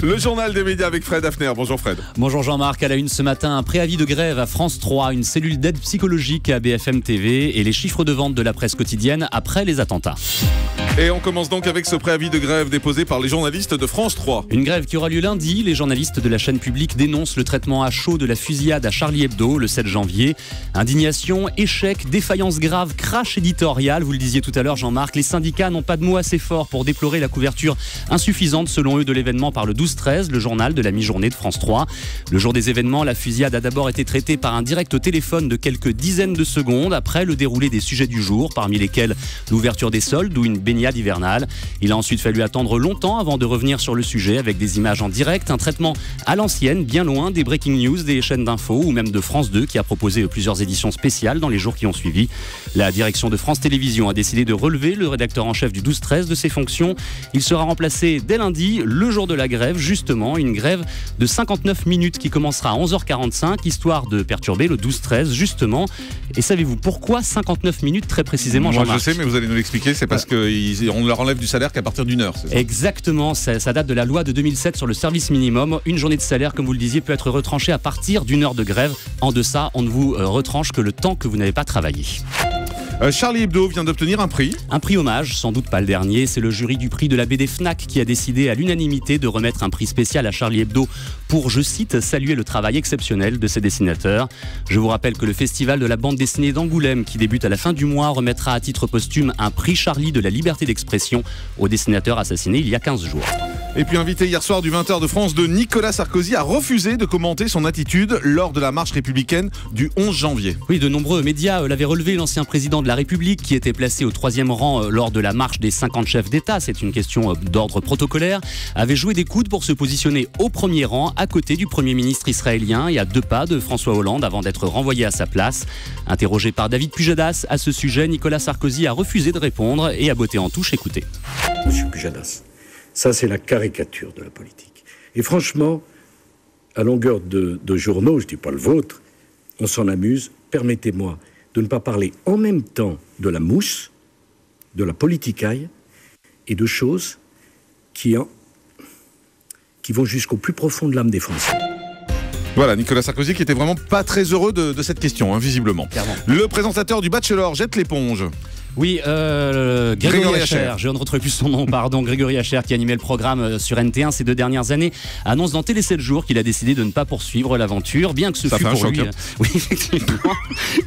Le journal des médias avec Fred Hafner. Bonjour Fred. Bonjour Jean-Marc. À la une ce matin, un préavis de grève à France 3, une cellule d'aide psychologique à BFM TV et les chiffres de vente de la presse quotidienne après les attentats. Et on commence donc avec ce préavis de grève déposé par les journalistes de France 3. Une grève qui aura lieu lundi. Les journalistes de la chaîne publique dénoncent le traitement à chaud de la fusillade à Charlie Hebdo le 7 janvier. Indignation, échec, défaillance grave, crash éditorial. Vous le disiez tout à l'heure Jean-Marc, les syndicats n'ont pas de mots assez forts pour déplorer la couverture insuffisante selon eux de l'événement par le 12-13, le journal de la mi-journée de France 3. Le jour des événements, la fusillade a d'abord été traitée par un direct au téléphone de quelques dizaines de secondes après le déroulé des sujets du jour, parmi lesquels l'ouverture des soldes ou une baignade hivernale. Il a ensuite fallu attendre longtemps avant de revenir sur le sujet avec des images en direct, un traitement à l'ancienne, bien loin des breaking news des chaînes d'infos ou même de France 2 qui a proposé plusieurs éditions spéciales dans les jours qui ont suivi. La direction de France Télévisions a décidé de relever le rédacteur en chef du 12-13 de ses fonctions. Il sera remplacé dès lundi, le jour de la grève, justement, une grève de 59 minutes qui commencera à 11h45, histoire de perturber le 12-13, justement. Et savez-vous pourquoi 59 minutes très précisément, Moi Jean-Marc? je sais, mais vous allez nous l'expliquer, c'est parce qu'on leur enlève du salaire qu'à partir d'une heure, c'est ça? Exactement, ça date de la loi de 2007 sur le service minimum. Une journée de salaire, comme vous le disiez, peut être retranchée à partir d'une heure de grève. En deçà, on ne vous retranche que le temps que vous n'avez pas travaillé. Charlie Hebdo vient d'obtenir un prix. Un prix hommage, sans doute pas le dernier. C'est le jury du prix de la BD Fnac qui a décidé à l'unanimité de remettre un prix spécial à Charlie Hebdo pour, je cite, saluer le travail exceptionnel de ses dessinateurs. Je vous rappelle que le festival de la bande dessinée d'Angoulême, qui débute à la fin du mois, remettra à titre posthume un prix Charlie de la liberté d'expression au dessinateur assassiné il y a 15 jours. Et puis invité hier soir du 20h de France 2, Nicolas Sarkozy a refusé de commenter son attitude lors de la marche républicaine du 11 janvier. Oui, de nombreux médias l'avaient relevé. L'ancien président de la République, qui était placé au 3e rang lors de la marche des 50 chefs d'État, c'est une question d'ordre protocolaire, avait joué des coudes pour se positionner au 1er rang, à côté du Premier ministre israélien et à 2 pas de François Hollande avant d'être renvoyé à sa place. Interrogé par David Pujadas à ce sujet, Nicolas Sarkozy a refusé de répondre et a botté en touche. Écoutez. Monsieur Pujadas, ça, c'est la caricature de la politique. Et franchement, à longueur de journaux, je ne dis pas le vôtre, on s'en amuse. Permettez-moi de ne pas parler en même temps de la mousse, de la politicaille et de choses qui vont jusqu'au plus profond de l'âme des Français. Voilà, Nicolas Sarkozy qui était vraiment pas très heureux de cette question, visiblement. Clairement. Le présentateur du Bachelor jette l'éponge. Oui, Grégory Hacher, je ne retrouve plus son nom, pardon, Grégory Hacher qui animait le programme sur NT1 ces 2 dernières années, annonce dans Télé 7 jours qu'il a décidé de ne pas poursuivre l'aventure, bien que ce fût pour lui. Oui, effectivement,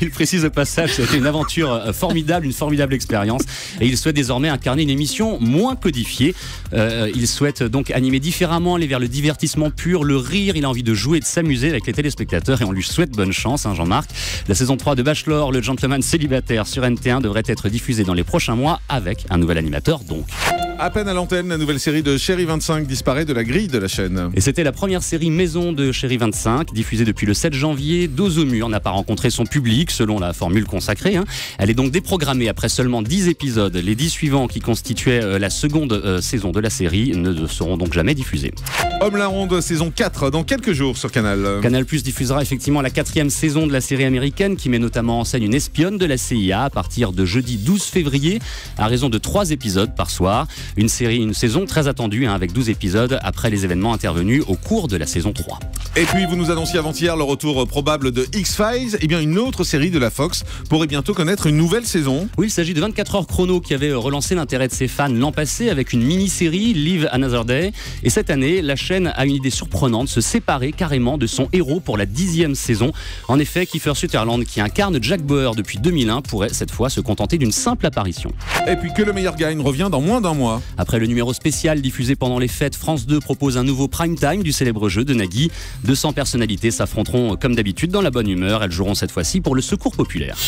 il précise au passage, c'était une aventure formidable, une formidable expérience, et il souhaite désormais incarner une émission moins codifiée. Il souhaite donc animer différemment, aller vers le divertissement pur, le rire, il a envie de jouer et de s'amuser avec les téléspectateurs, et on lui souhaite bonne chance, Jean-Marc. La saison 3 de Bachelor, le gentleman célibataire sur NT1 devrait être diffusée dans les prochains mois avec un nouvel animateur donc. À peine à l'antenne, la nouvelle série de Chérie 25 disparaît de la grille de la chaîne. Et c'était la première série maison de Chérie 25, diffusée depuis le 7 janvier. Dos au mur n'a pas rencontré son public, selon la formule consacrée. Elle est donc déprogrammée après seulement 10 épisodes. Les 10 suivants, qui constituaient la seconde saison de la série, ne seront donc jamais diffusés. Homme la ronde, saison 4, dans quelques jours sur Canal. Canal+ diffusera effectivement la 4e saison de la série américaine, qui met notamment en scène une espionne de la CIA à partir de jeudi 12 février, à raison de 3 épisodes par soir. Une saison très attendue, avec 12 épisodes après les événements intervenus au cours de la saison 3. Et puis vous nous annonciez avant-hier le retour probable de X-Files. Eh bien, une autre série de la Fox pourrait bientôt connaître une nouvelle saison. Oui, il s'agit de 24 heures chrono qui avait relancé l'intérêt de ses fans l'an passé avec une mini-série Live Another Day. Et cette année, la chaîne a une idée surprenante, se séparer carrément de son héros pour la 10e saison. En effet, Kiefer Sutherland, qui incarne Jack Bauer depuis 2001, pourrait cette fois se contenter d'une simple apparition. Et puis Que le meilleur gagne revient dans moins d'un mois. Après le numéro spécial diffusé pendant les fêtes, France 2 propose un nouveau prime time du célèbre jeu de Nagui. 200 personnalités s'affronteront comme d'habitude dans la bonne humeur. Elles joueront cette fois-ci pour le secours populaire.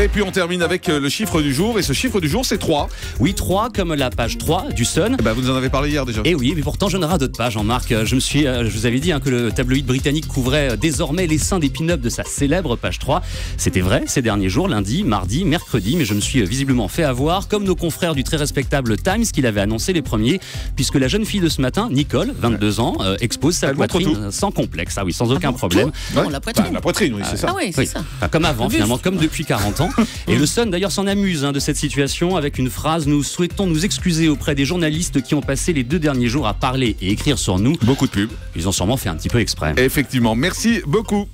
Et puis on termine avec le chiffre du jour. Et ce chiffre du jour, c'est 3. Oui, 3 comme la page 3 du Sun. Vous nous en avez parlé hier déjà. Et oui, mais pourtant je ne radote pas, Jean-Marc. Je vous avais dit que le tabloïd britannique couvrait désormais les seins des pin-up de sa célèbre page 3. C'était vrai ces derniers jours, lundi, mardi, mercredi, mais je me suis visiblement fait avoir, comme nos confrères du très respectable Times qui l'avaient annoncé les premiers, puisque la jeune fille de ce matin, Nicole, 22 ans, expose sa poitrine sans complexe, sans aucun problème. Non, la poitrine. La poitrine, oui, c'est ça. Ah oui, c'est ça. Enfin, comme avant, finalement, comme depuis 40 ans. temps. Et le Sun d'ailleurs s'en amuse de cette situation avec une phrase: nous souhaitons nous excuser auprès des journalistes qui ont passé les 2 derniers jours à parler et écrire sur nous. Beaucoup de pubs. Ils ont sûrement fait un petit peu exprès. Effectivement, merci beaucoup.